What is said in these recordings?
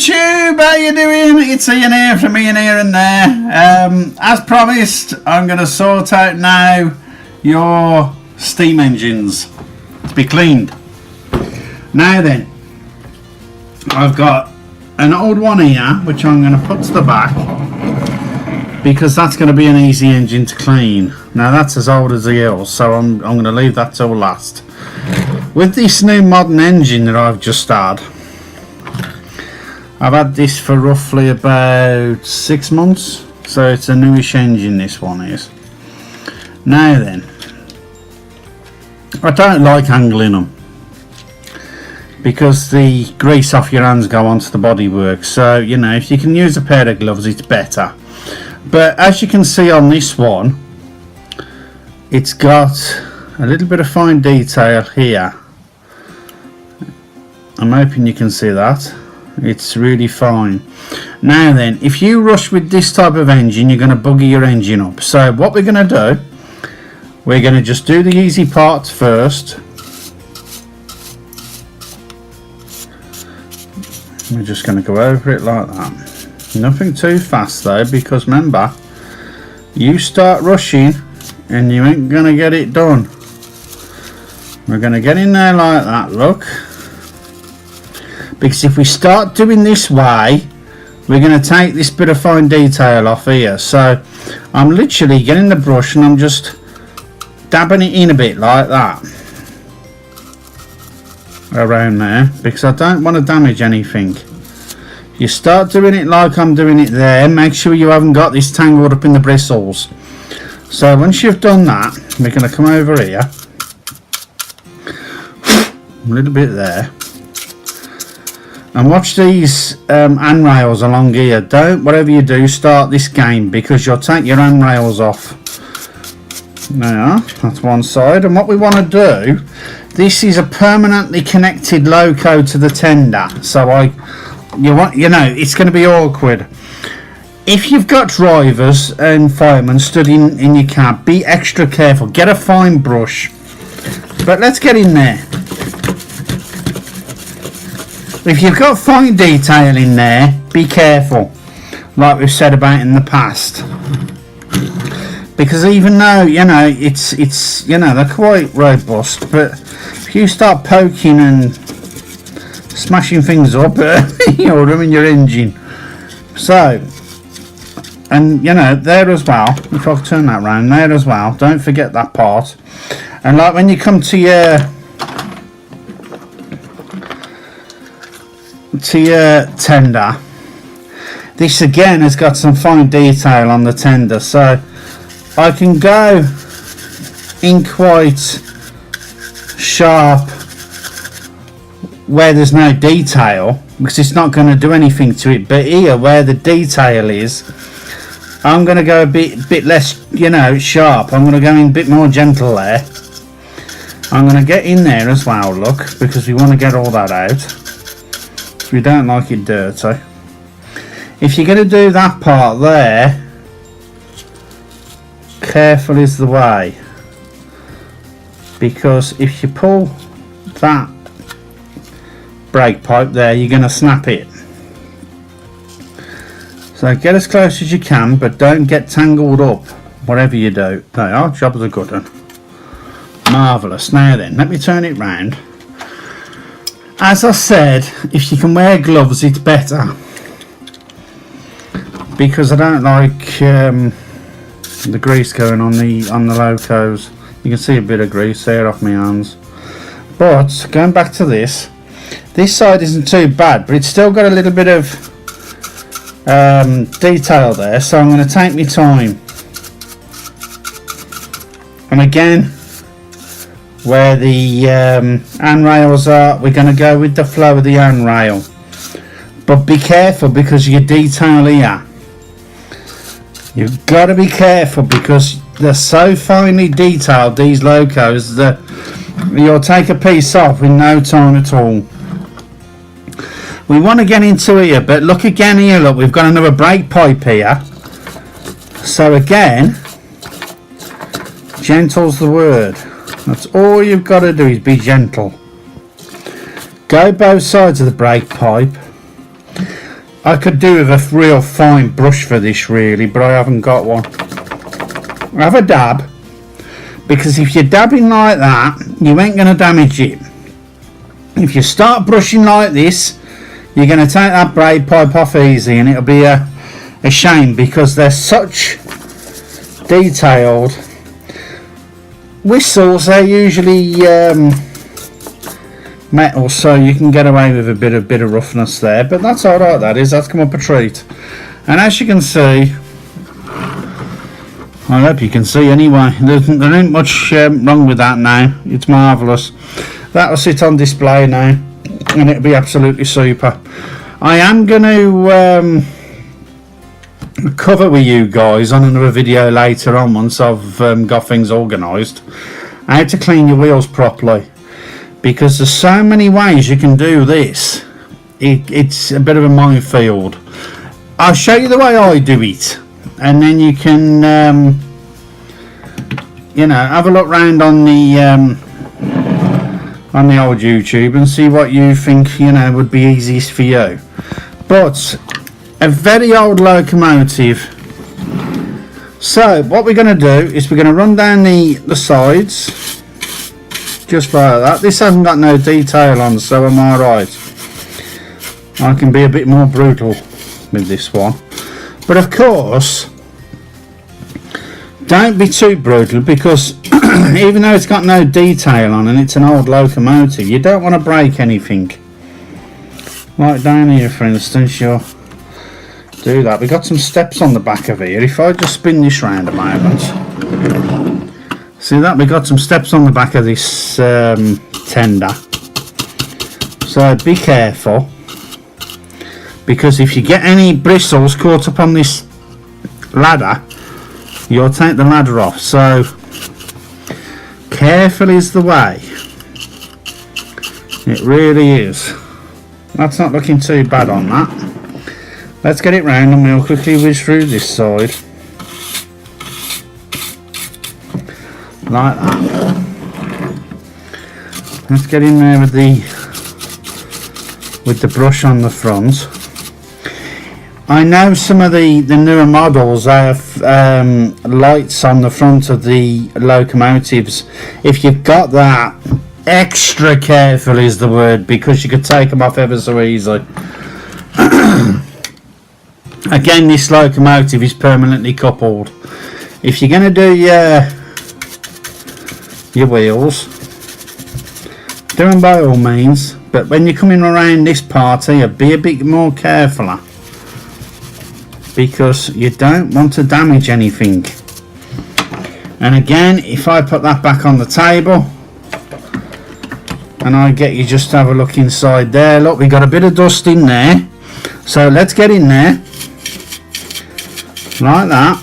YouTube, how you doing? It's Ian here from Ian Here and There. As promised, I'm going to sort out now your steam engines to be cleaned. Now then, I've got an old one here which I'm going to put to the back because that's going to be an easy engine to clean. Now that's as old as the hills, so I'm going to leave that till last. With this new modern engine that I've just had, I've had this for roughly about 6 months, so it's a newish engine, this one is. Now then, I don't like angling them because the grease off your hands go onto the bodywork, so you know, if you can use a pair of gloves it's better. But as you can see on this one, it's got a little bit of fine detail here. I'm hoping you can see that. It's really fine. Now then, if you rush with this type of engine, you're going to bugger your engine up. So what we're going to do, we're going to just do the easy parts first. We're just going to go over it like that. Nothing too fast though, because remember, you start rushing and you ain't going to get it done. We're going to get in there like that, look. Because if we start doing this way, we're going to take this bit of fine detail off here. So I'm literally getting the brush and I'm just dabbing it in a bit like that around there, because I don't want to damage anything. You start doing it like I'm doing it there, make sure you haven't got this tangled up in the bristles. So once you've done that, we're going to come over here a little bit there. And watch these handrails along here. Don't, whatever you do, start this game, because you'll take your handrails off. Now, that's one side. And what we want to do, this is a permanently connected loco to the tender. So you know, it's going to be awkward. If you've got drivers and firemen stood in your cab, be extra careful. Get a fine brush. But let's get in there. If you've got fine detail in there, be careful, like we've said about in the past, because even though, you know, it's you know, they're quite robust, but if you start poking and smashing things up, you'll ruin your engine. So, and you know, there as well, if I turn that round, there as well, don't forget that part. And like when you come to your tender, this again has got some fine detail on the tender, so I can go in quite sharp where there's no detail, because it's not going to do anything to it. But here where the detail is, I'm going to go a bit less, you know, sharp. I'm going to go in a bit more gentle there. I'm going to get in there as well, look, because we want to get all that out. We don't like it dirty. If you're going to do that part there, careful is the way, because if you pull that brake pipe there, you're going to snap it. So get as close as you can, but don't get tangled up whatever you do. There, our job's a good one. Marvellous. Now then, let me turn it round. As I said, if you can wear gloves, it's better, because I don't like the grease going on the locos. You can see a bit of grease there off my hands. But going back to this side isn't too bad, but it's still got a little bit of detail there. So I'm going to take my time, and again, where the handrails are, we're going to go with the flow of the handrail, but be careful, because your detail here, you've got to be careful, because they're so finely detailed, these locos, that you'll take a piece off in no time at all. We want to get into here, but look again here, look, we've got another brake pipe here. So again, gentle's the word. That's all you've got to do, is be gentle. Go both sides of the brake pipe. I could do with a real fine brush for this really, but I haven't got one. Have a dab, because if you're dabbing like that, you ain't going to damage it. If you start brushing like this, you're going to take that braid pipe off easy, and it'll be a shame, because they're such detailed whistles. They're usually metal, so you can get away with a bit of roughness there, but that's alright. That's come up a treat. And as you can see, I hope you can see anyway, there ain't much wrong with that now. It's marvellous. That'll sit on display now, and it'll be absolutely super. I am going to cover with you guys on another video later on, once I've got things organised, how to clean your wheels properly, because there's so many ways you can do this. It's a bit of a minefield. I'll show you the way I do it, and then you can you know, have a look round on the old YouTube and see what you think, you know, would be easiest for you. But a very old locomotive. So what we're going to do is we're going to run down the sides just like that. This hasn't got no detail on, so I'm alright. I can be a bit more brutal with this one, but of course don't be too brutal, because even though it's got no detail on and it's an old locomotive, you don't want to break anything. Like down here for instance, you'll do that. We've got some steps on the back of here. If I just spin this round a moment, see that? We've got some steps on the back of this tender. So be careful, because if you get any bristles caught up on this ladder, you'll take the ladder off. So careful is the way. It really is. That's not looking too bad on that. Let's get it round and we'll quickly whiz through this side like that. Let's get in there with the brush on the front. I know some of the newer models have lights on the front of the locomotives. If you've got that, extra careful is the word, because you could take them off ever so easily. Again, this locomotive is permanently coupled. If you're going to do your wheels, do them by all means, but when you're coming around this part here, be a bit more careful, because you don't want to damage anything. And again, if I put that back on the table and I get you just to have a look inside there, look, we got a bit of dust in there, so let's get in there like that.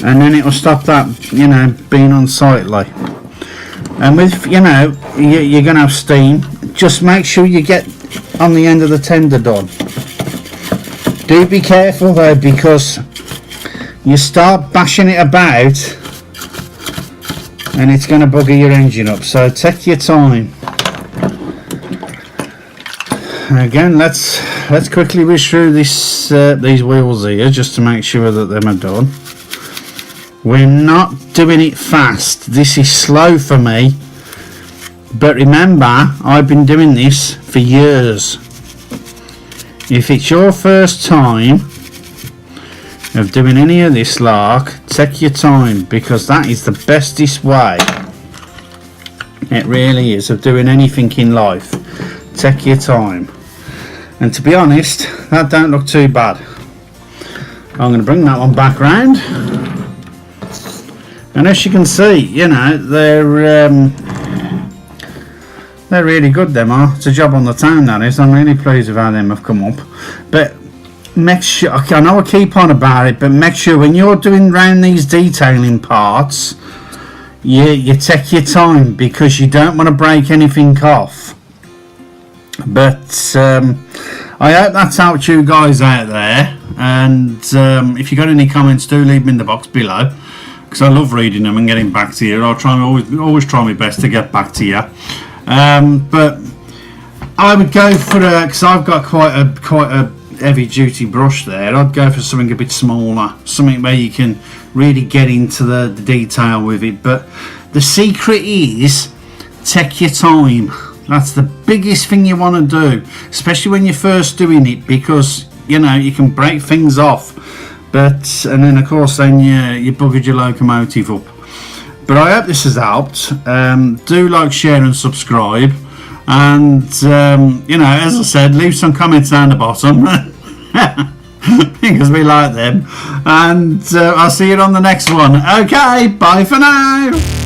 And then it will stop that, you know, being unsightly. And with, you know, you're gonna have steam, just make sure you get on the end of the tender done. Do be careful though, because you start bashing it about and it's going to bugger your engine up, so take your time. Again, let's quickly whiz through this these wheels here, just to make sure that them are done. We're not doing it fast, this is slow for me, but remember, I've been doing this for years. If it's your first time of doing any of this lark, take your time, because that is the bestest way, it really is, of doing anything in life. Take your time. And to be honest, that don't look too bad. I'm going to bring that one back round, and as you can see, you know, they're really good, them are. It's a job on the town, that is. I'm really pleased with how them have come up. But make sure, I know I keep on about it, but make sure when you're doing round these detailing parts, you take your time, because you don't want to break anything off. But I hope that's helped you guys out there. And if you got any comments, do leave them in the box below, because I love reading them and getting back to you. I'll always try my best to get back to you. But I would go for because I've got quite a heavy duty brush there. I'd go for something a bit smaller, something where you can really get into the detail with it. But the secret is take your time. That's the biggest thing you want to do, especially when you're first doing it, because you know you can break things off. And then of course then you buggered your locomotive up. But I hope this has helped. Do like, share and subscribe. And, you know, as I said, leave some comments down the bottom. Because we like them. And I'll see you on the next one. Okay, bye for now.